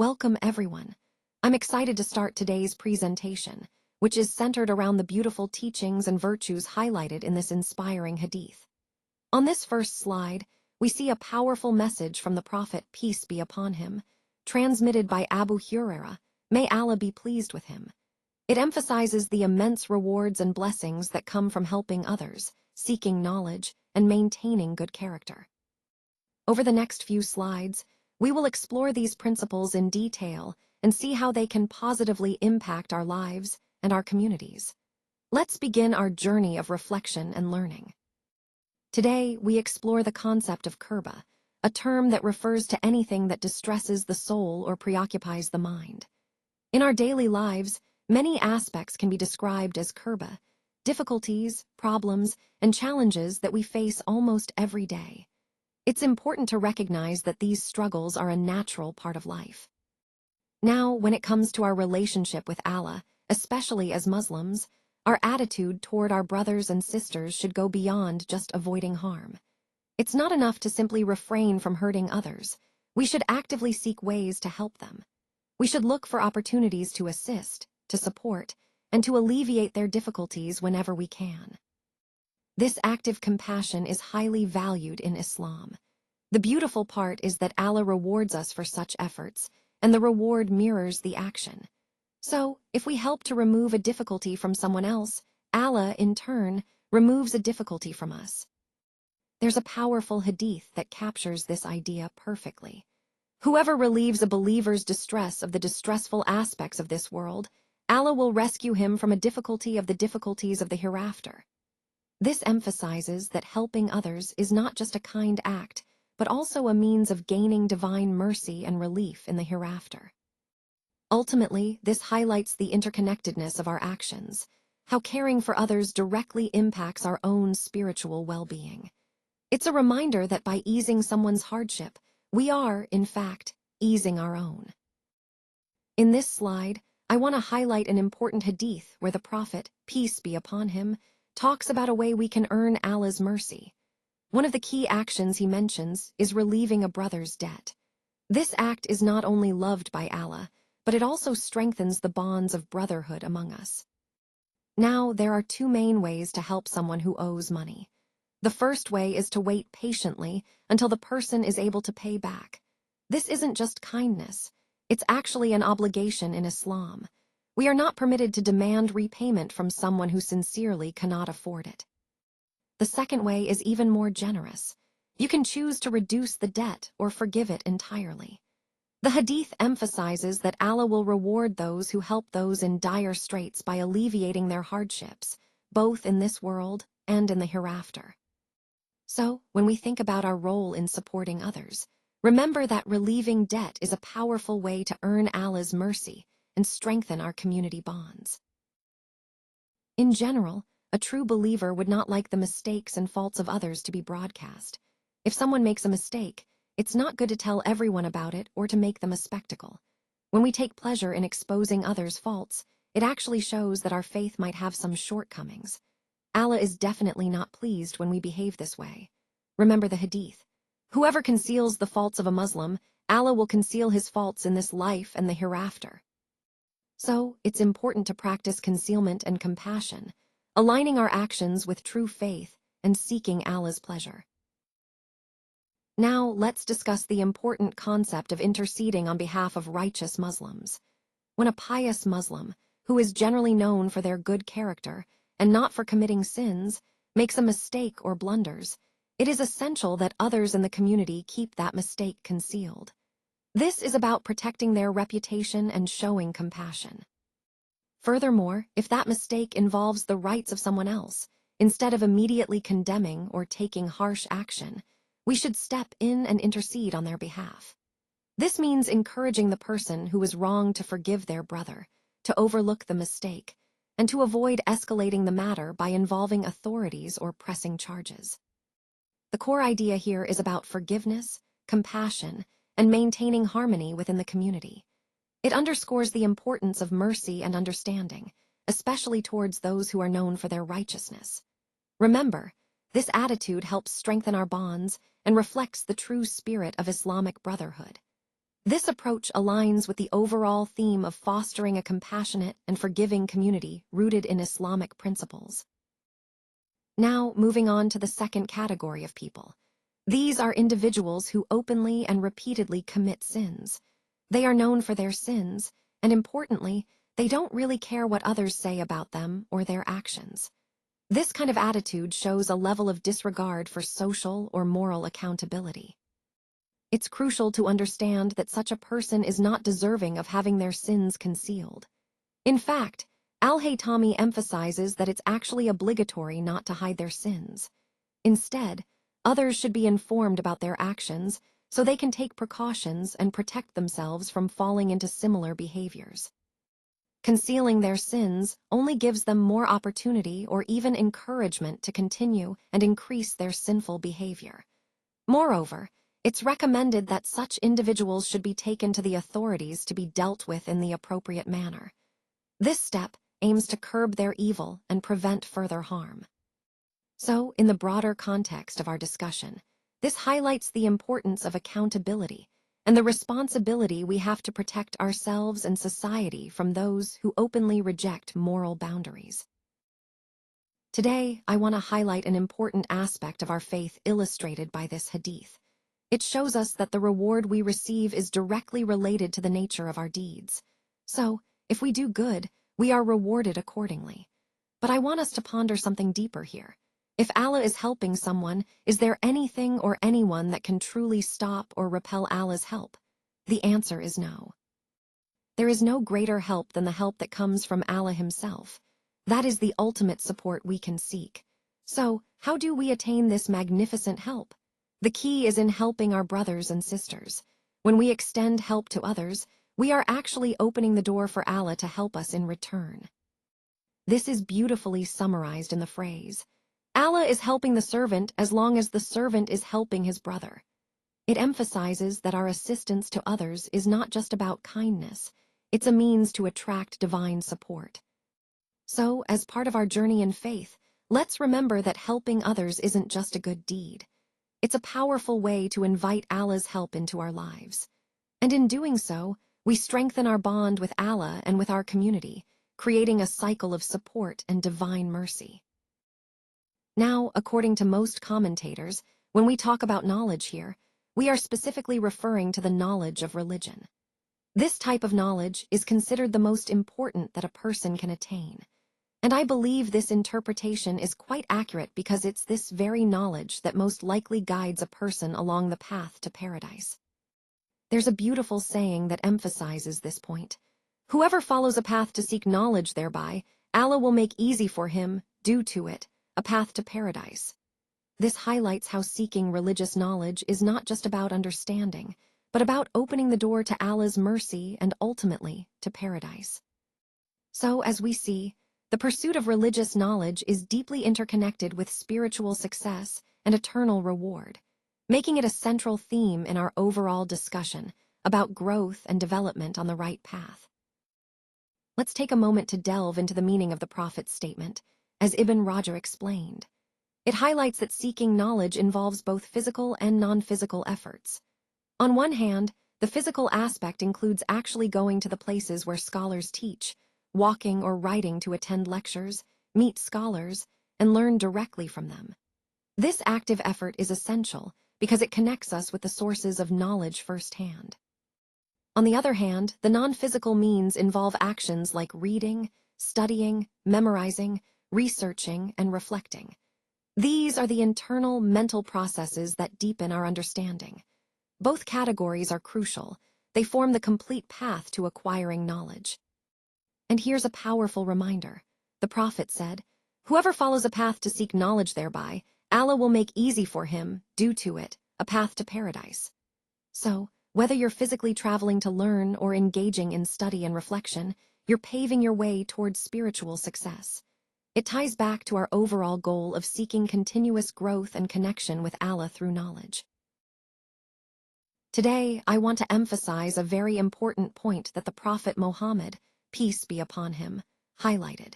Welcome everyone. I'm excited to start today's presentation, which is centered around the beautiful teachings and virtues highlighted in this inspiring hadith. On this first slide, we see a powerful message from the Prophet, peace be upon him, transmitted by Abu Hurairah, may Allah be pleased with him. It emphasizes the immense rewards and blessings that come from helping others, seeking knowledge, and maintaining good character. Over the next few slides, we will explore these principles in detail and see how they can positively impact our lives and our communities. Let's begin our journey of reflection and learning. Today, we explore the concept of kurba, a term that refers to anything that distresses the soul or preoccupies the mind. In our daily lives, many aspects can be described as kurba, difficulties, problems, and challenges that we face almost every day. It's important to recognize that these struggles are a natural part of life. Now, when it comes to our relationship with Allah, especially as Muslims, our attitude toward our brothers and sisters should go beyond just avoiding harm. It's not enough to simply refrain from hurting others. We should actively seek ways to help them. We should look for opportunities to assist, to support, and to alleviate their difficulties whenever we can. This active compassion is highly valued in Islam. The beautiful part is that Allah rewards us for such efforts, and the reward mirrors the action. So, if we help to remove a difficulty from someone else, Allah, in turn, removes a difficulty from us. There's a powerful hadith that captures this idea perfectly. Whoever relieves a believer's distress of the distressful aspects of this world, Allah will rescue him from a difficulty of the difficulties of the hereafter. This emphasizes that helping others is not just a kind act, but also a means of gaining divine mercy and relief in the hereafter. Ultimately, this highlights the interconnectedness of our actions, how caring for others directly impacts our own spiritual well-being. It's a reminder that by easing someone's hardship, we are, in fact, easing our own. In this slide, I want to highlight an important hadith where the Prophet, peace be upon him, talks about a way we can earn Allah's mercy. One of the key actions he mentions is relieving a brother's debt. This act is not only loved by Allah, but it also strengthens the bonds of brotherhood among us. Now, there are two main ways to help someone who owes money. The first way is to wait patiently until the person is able to pay back. This isn't just kindness, it's actually an obligation in Islam. We are not permitted to demand repayment from someone who sincerely cannot afford it. The second way is even more generous. You can choose to reduce the debt or forgive it entirely. The hadith emphasizes that Allah will reward those who help those in dire straits by alleviating their hardships, both in this world and in the hereafter. So, when we think about our role in supporting others, remember that relieving debt is a powerful way to earn Allah's mercy and strengthen our community bonds. In general, a true believer would not like the mistakes and faults of others to be broadcast. If someone makes a mistake, it's not good to tell everyone about it or to make them a spectacle. When we take pleasure in exposing others' faults, it actually shows that our faith might have some shortcomings. Allah is definitely not pleased when we behave this way. Remember the hadith. Whoever conceals the faults of a Muslim, Allah will conceal his faults in this life and the hereafter. So, it's important to practice concealment and compassion, aligning our actions with true faith and seeking Allah's pleasure. Now, let's discuss the important concept of interceding on behalf of righteous Muslims. When a pious Muslim, who is generally known for their good character and not for committing sins, makes a mistake or blunders, it is essential that others in the community keep that mistake concealed. This is about protecting their reputation and showing compassion. Furthermore, if that mistake involves the rights of someone else, instead of immediately condemning or taking harsh action, we should step in and intercede on their behalf. This means encouraging the person who is wrong to forgive their brother, to overlook the mistake, and to avoid escalating the matter by involving authorities or pressing charges. The core idea here is about forgiveness, compassion, and maintaining harmony within the community. It underscores the importance of mercy and understanding, especially towards those who are known for their righteousness. Remember, this attitude helps strengthen our bonds and reflects the true spirit of Islamic brotherhood. This approach aligns with the overall theme of fostering a compassionate and forgiving community rooted in Islamic principles. Now, moving on to the second category of people. These are individuals who openly and repeatedly commit sins. They are known for their sins, and importantly, they don't really care what others say about them or their actions. This kind of attitude shows a level of disregard for social or moral accountability. It's crucial to understand that such a person is not deserving of having their sins concealed. In fact, Al-Haytami emphasizes that it's actually obligatory not to hide their sins. Instead, others should be informed about their actions so they can take precautions and protect themselves from falling into similar behaviors. Concealing their sins only gives them more opportunity or even encouragement to continue and increase their sinful behavior. Moreover, it's recommended that such individuals should be taken to the authorities to be dealt with in the appropriate manner. This step aims to curb their evil and prevent further harm. So, in the broader context of our discussion, this highlights the importance of accountability and the responsibility we have to protect ourselves and society from those who openly reject moral boundaries. Today, I want to highlight an important aspect of our faith illustrated by this hadith. It shows us that the reward we receive is directly related to the nature of our deeds. So, if we do good, we are rewarded accordingly. But I want us to ponder something deeper here. If Allah is helping someone, is there anything or anyone that can truly stop or repel Allah's help? The answer is no. There is no greater help than the help that comes from Allah Himself. That is the ultimate support we can seek. So, how do we attain this magnificent help? The key is in helping our brothers and sisters. When we extend help to others, we are actually opening the door for Allah to help us in return. This is beautifully summarized in the phrase, Allah is helping the servant as long as the servant is helping his brother. It emphasizes that our assistance to others is not just about kindness, it's a means to attract divine support. So, as part of our journey in faith, let's remember that helping others isn't just a good deed. It's a powerful way to invite Allah's help into our lives. And in doing so, we strengthen our bond with Allah and with our community, creating a cycle of support and divine mercy. Now, according to most commentators, when we talk about knowledge here, we are specifically referring to the knowledge of religion. This type of knowledge is considered the most important that a person can attain. And I believe this interpretation is quite accurate because it's this very knowledge that most likely guides a person along the path to paradise. There's a beautiful saying that emphasizes this point. Whoever follows a path to seek knowledge thereby, Allah will make easy for him, due to it, a path to paradise. This highlights how seeking religious knowledge is not just about understanding, but about opening the door to Allah's mercy and ultimately to paradise. So, as we see, the pursuit of religious knowledge is deeply interconnected with spiritual success and eternal reward, making it a central theme in our overall discussion about growth and development on the right path. Let's take a moment to delve into the meaning of the Prophet's statement, as Ibn Rajah explained. It highlights that seeking knowledge involves both physical and non-physical efforts. On one hand, the physical aspect includes actually going to the places where scholars teach, walking or riding to attend lectures, meet scholars, and learn directly from them. This active effort is essential because it connects us with the sources of knowledge firsthand. On the other hand, the non-physical means involve actions like reading, studying, memorizing, researching, and reflecting. These are the internal mental processes that deepen our understanding. Both categories are crucial. They form the complete path to acquiring knowledge. And here's a powerful reminder. The Prophet said, "Whoever follows a path to seek knowledge thereby, Allah will make easy for him, due to it, a path to paradise." So, whether you're physically traveling to learn or engaging in study and reflection, you're paving your way towards spiritual success. It ties back to our overall goal of seeking continuous growth and connection with Allah through knowledge. Today, I want to emphasize a very important point that the Prophet Muhammad, peace be upon him, highlighted.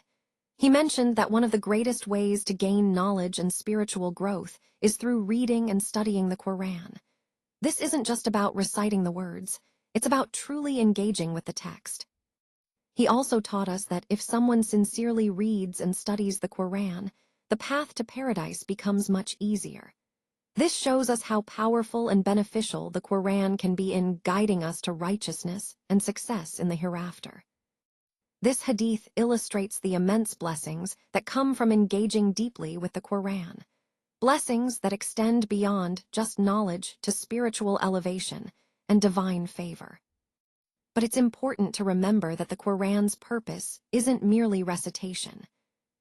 He mentioned that one of the greatest ways to gain knowledge and spiritual growth is through reading and studying the Quran. This isn't just about reciting the words, It's about truly engaging with the text. He also taught us that if someone sincerely reads and studies the Quran, the path to paradise becomes much easier. This shows us how powerful and beneficial the Quran can be in guiding us to righteousness and success in the hereafter. This hadith illustrates the immense blessings that come from engaging deeply with the Quran. Blessings that extend beyond just knowledge to spiritual elevation and divine favor. But it's important to remember that the Quran's purpose isn't merely recitation.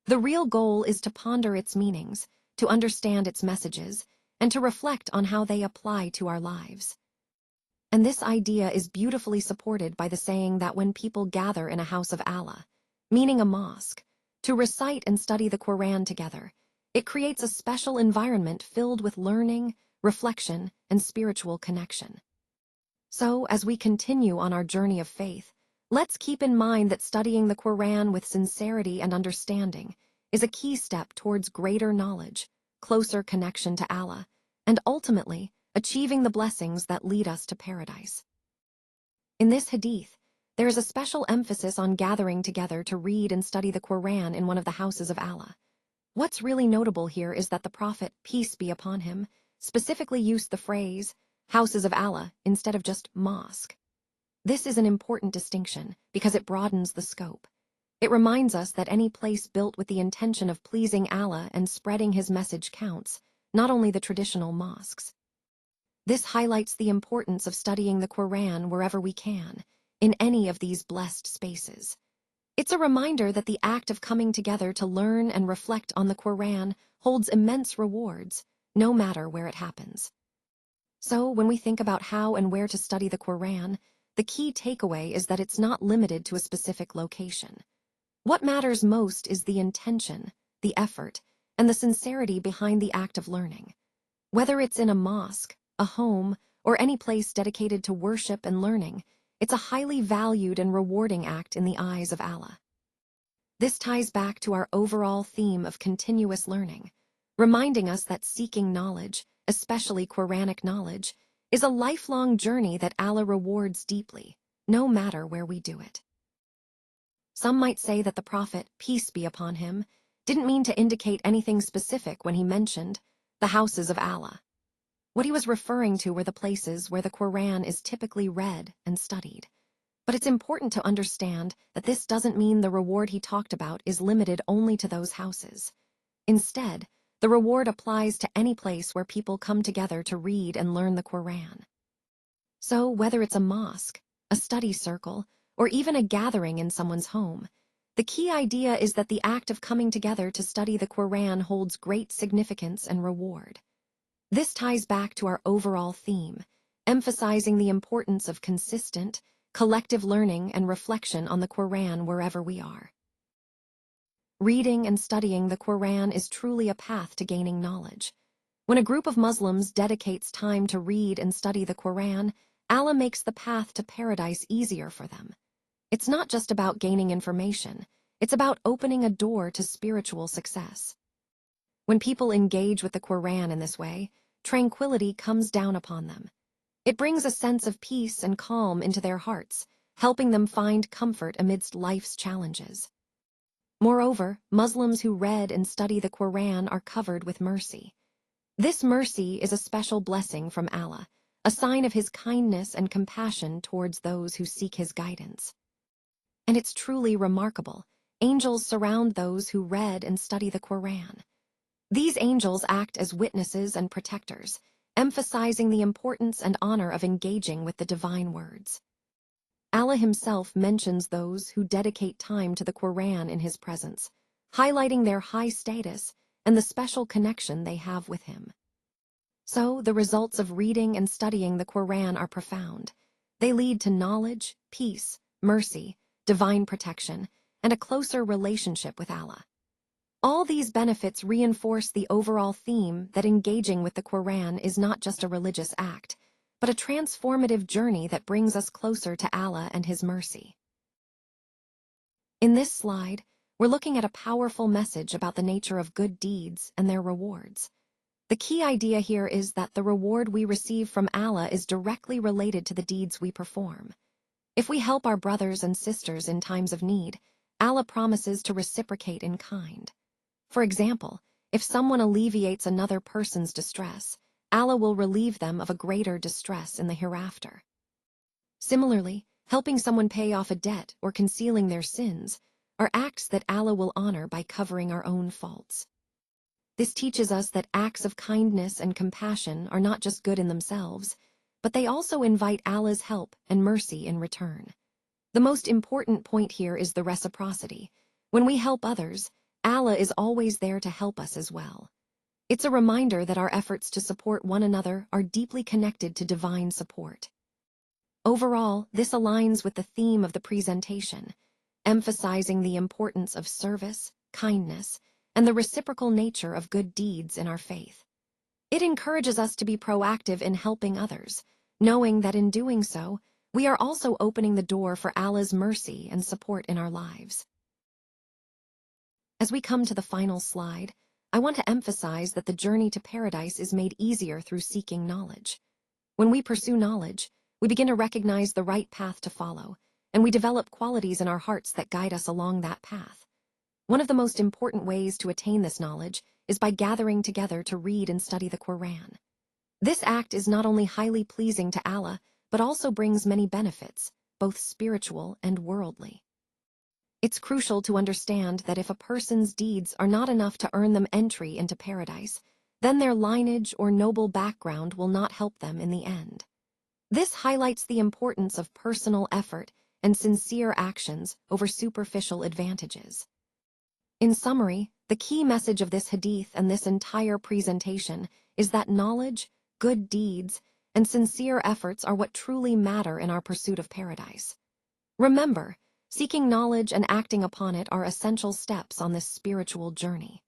The real goal is to ponder its meanings, to understand its messages, and to reflect on how they apply to our lives. And this idea is beautifully supported by the saying that when people gather in a house of Allah, meaning a mosque, to recite and study the Quran together, it creates a special environment filled with learning, reflection, and spiritual connection. So, as we continue on our journey of faith, let's keep in mind that studying the Quran with sincerity and understanding is a key step towards greater knowledge, closer connection to Allah, and ultimately, achieving the blessings that lead us to paradise. In this hadith, there is a special emphasis on gathering together to read and study the Quran in one of the houses of Allah. What's really notable here is that the Prophet, peace be upon him, specifically used the phrase, houses of Allah, instead of just mosque. This is an important distinction because it broadens the scope. It reminds us that any place built with the intention of pleasing Allah and spreading His message counts, not only the traditional mosques. This highlights the importance of studying the Quran wherever we can, in any of these blessed spaces. It's a reminder that the act of coming together to learn and reflect on the Quran holds immense rewards, no matter where it happens. So, when we think about how and where to study the Quran, the key takeaway is that it's not limited to a specific location. What matters most is the intention, the effort, and the sincerity behind the act of learning. Whether it's in a mosque, a home, or any place dedicated to worship and learning, it's a highly valued and rewarding act in the eyes of Allah. This ties back to our overall theme of continuous learning, reminding us that seeking knowledge, especially Quranic knowledge, is a lifelong journey that Allah rewards deeply, no matter where we do it. Some might say that the Prophet, peace be upon him, didn't mean to indicate anything specific when he mentioned the houses of Allah. What he was referring to were the places where the Quran is typically read and studied. But it's important to understand that this doesn't mean the reward he talked about is limited only to those houses. Instead, the reward applies to any place where people come together to read and learn the Quran. So, whether it's a mosque, a study circle, or even a gathering in someone's home, the key idea is that the act of coming together to study the Quran holds great significance and reward. This ties back to our overall theme, emphasizing the importance of consistent, collective learning and reflection on the Quran wherever we are. Reading and studying the Quran is truly a path to gaining knowledge. When a group of Muslims dedicates time to read and study the Quran, Allah makes the path to paradise easier for them. It's not just about gaining information, it's about opening a door to spiritual success. When people engage with the Quran in this way, tranquility comes down upon them. It brings a sense of peace and calm into their hearts, helping them find comfort amidst life's challenges. Moreover, Muslims who read and study the Quran are covered with mercy. This mercy is a special blessing from Allah, a sign of His kindness and compassion towards those who seek His guidance. And it's truly remarkable. Angels surround those who read and study the Quran. These angels act as witnesses and protectors, emphasizing the importance and honor of engaging with the divine words. Allah Himself mentions those who dedicate time to the Quran in His presence, highlighting their high status and the special connection they have with Him. So, the results of reading and studying the Quran are profound. They lead to knowledge, peace, mercy, divine protection, and a closer relationship with Allah. All these benefits reinforce the overall theme that engaging with the Quran is not just a religious act, but a transformative journey that brings us closer to Allah and His mercy. In this slide, we're looking at a powerful message about the nature of good deeds and their rewards. The key idea here is that the reward we receive from Allah is directly related to the deeds we perform. If we help our brothers and sisters in times of need, Allah promises to reciprocate in kind. For example, if someone alleviates another person's distress, Allah will relieve them of a greater distress in the hereafter. Similarly, helping someone pay off a debt or concealing their sins are acts that Allah will honor by covering our own faults. This teaches us that acts of kindness and compassion are not just good in themselves, but they also invite Allah's help and mercy in return. The most important point here is the reciprocity. When we help others, Allah is always there to help us as well. It's a reminder that our efforts to support one another are deeply connected to divine support. Overall, this aligns with the theme of the presentation, emphasizing the importance of service, kindness, and the reciprocal nature of good deeds in our faith. It encourages us to be proactive in helping others, knowing that in doing so, we are also opening the door for Allah's mercy and support in our lives. As we come to the final slide, I want to emphasize that the journey to paradise is made easier through seeking knowledge. When we pursue knowledge, we begin to recognize the right path to follow, and we develop qualities in our hearts that guide us along that path. One of the most important ways to attain this knowledge is by gathering together to read and study the Quran. This act is not only highly pleasing to Allah, but also brings many benefits, both spiritual and worldly. It's crucial to understand that if a person's deeds are not enough to earn them entry into paradise, then their lineage or noble background will not help them in the end. This highlights the importance of personal effort and sincere actions over superficial advantages. In summary, the key message of this hadith and this entire presentation is that knowledge, good deeds, and sincere efforts are what truly matter in our pursuit of paradise. Remember, seeking knowledge and acting upon it are essential steps on this spiritual journey.